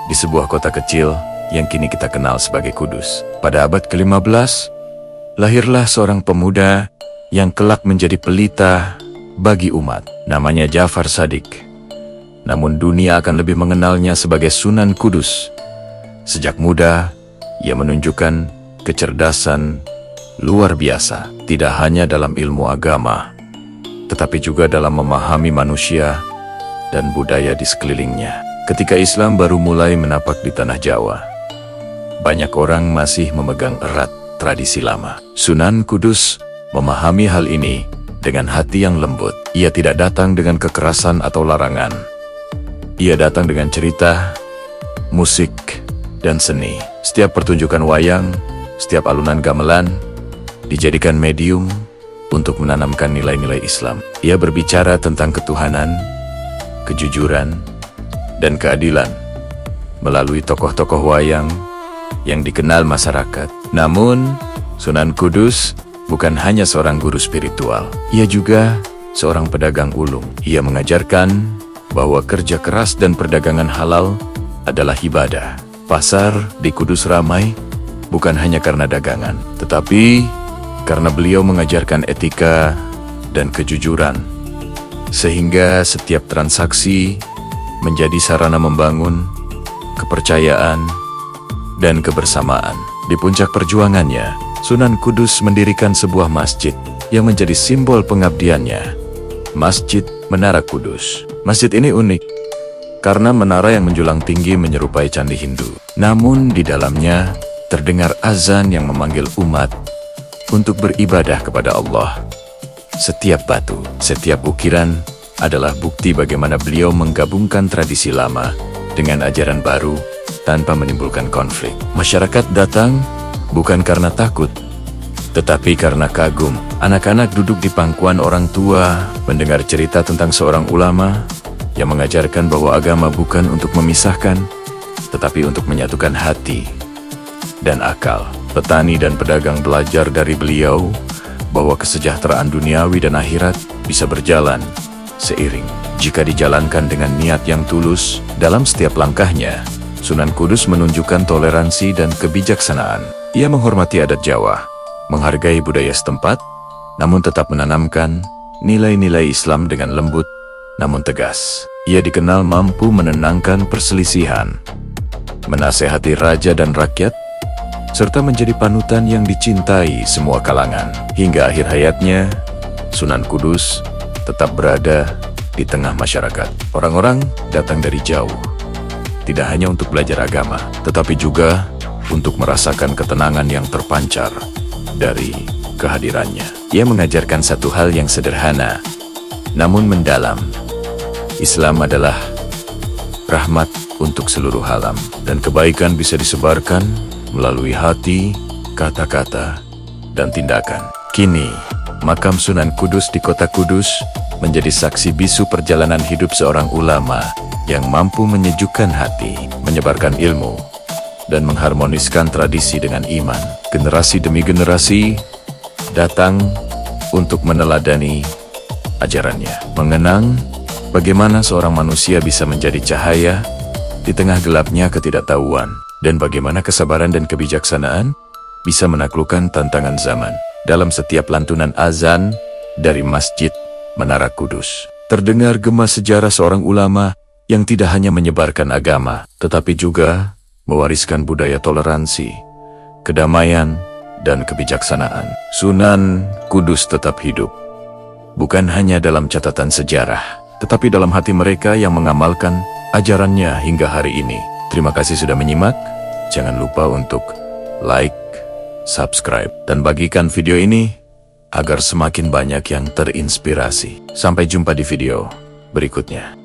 di sebuah kota kecil yang kini kita kenal sebagai Kudus. Pada abad ke-15, lahirlah seorang pemuda yang kelak menjadi pelita bagi umat. Namanya Ja'far Shadiq. Namun dunia akan lebih mengenalnya sebagai Sunan Kudus. Sejak muda, ia menunjukkan kecerdasan luar biasa, tidak hanya dalam ilmu agama, tetapi juga dalam memahami manusia dan budaya di sekelilingnya. Ketika Islam baru mulai menapak di tanah Jawa, banyak orang masih memegang erat tradisi lama. Sunan Kudus memahami hal ini dengan hati yang lembut. Ia tidak datang dengan kekerasan atau larangan. Ia datang dengan cerita, musik, dan seni. Setiap pertunjukan wayang, setiap alunan gamelan, dijadikan medium untuk menanamkan nilai-nilai Islam. Ia berbicara tentang ketuhanan, kejujuran, dan keadilan melalui tokoh-tokoh wayang yang dikenal masyarakat. Namun, Sunan Kudus bukan hanya seorang guru spiritual. Ia juga seorang pedagang ulung. Ia mengajarkan bahwa kerja keras dan perdagangan halal adalah ibadah. Pasar di Kudus ramai bukan hanya karena dagangan, tetapi karena beliau mengajarkan etika dan kejujuran, sehingga setiap transaksi menjadi sarana membangun kepercayaan dan kebersamaan. Di puncak perjuangannya, Sunan Kudus mendirikan sebuah masjid yang menjadi simbol pengabdiannya, Masjid Menara Kudus. Masjid ini unik karena menara yang menjulang tinggi menyerupai candi Hindu. Namun di dalamnya terdengar azan yang memanggil umat untuk beribadah kepada Allah. Setiap batu, setiap ukiran adalah bukti bagaimana beliau menggabungkan tradisi lama dengan ajaran baru tanpa menimbulkan konflik. Masyarakat datang bukan karena takut, tetapi karena kagum. Anak-anak duduk di pangkuan orang tua mendengar cerita tentang seorang ulama yang mengajarkan bahwa agama bukan untuk memisahkan, tetapi untuk menyatukan hati dan akal. Petani dan pedagang belajar dari beliau bahwa kesejahteraan duniawi dan akhirat bisa berjalan seiring jika dijalankan dengan niat yang tulus. Dalam setiap langkahnya, Sunan Kudus menunjukkan toleransi dan kebijaksanaan. Ia menghormati adat Jawa, menghargai budaya setempat, namun tetap menanamkan nilai-nilai Islam dengan lembut namun tegas. Ia dikenal mampu menenangkan perselisihan, menasehati raja dan rakyat, serta menjadi panutan yang dicintai semua kalangan. Hingga akhir hayatnya, Sunan Kudus tetap berada di tengah masyarakat. Orang-orang datang dari jauh, tidak hanya untuk belajar agama, tetapi juga untuk merasakan ketenangan yang terpancar dari kehadirannya. Ia mengajarkan satu hal yang sederhana, namun mendalam. Islam adalah rahmat untuk seluruh alam, dan kebaikan bisa disebarkan melalui hati, kata-kata, dan tindakan. Kini, makam Sunan Kudus di kota Kudus menjadi saksi bisu perjalanan hidup seorang ulama yang mampu menyejukkan hati, menyebarkan ilmu, dan mengharmoniskan tradisi dengan iman. Generasi demi generasi datang untuk meneladani ajarannya, mengenang bagaimana seorang manusia bisa menjadi cahaya di tengah gelapnya ketidaktahuan, dan bagaimana kesabaran dan kebijaksanaan bisa menaklukkan tantangan zaman. Dalam setiap lantunan azan dari Masjid Menara Kudus, terdengar gema sejarah seorang ulama yang tidak hanya menyebarkan agama, tetapi juga mewariskan budaya toleransi, kedamaian, dan kebijaksanaan. Sunan Kudus tetap hidup, bukan hanya dalam catatan sejarah, tetapi dalam hati mereka yang mengamalkan ajarannya hingga hari ini. Terima kasih sudah menyimak. Jangan lupa untuk like, subscribe, dan bagikan video ini agar semakin banyak yang terinspirasi. Sampai jumpa di video berikutnya.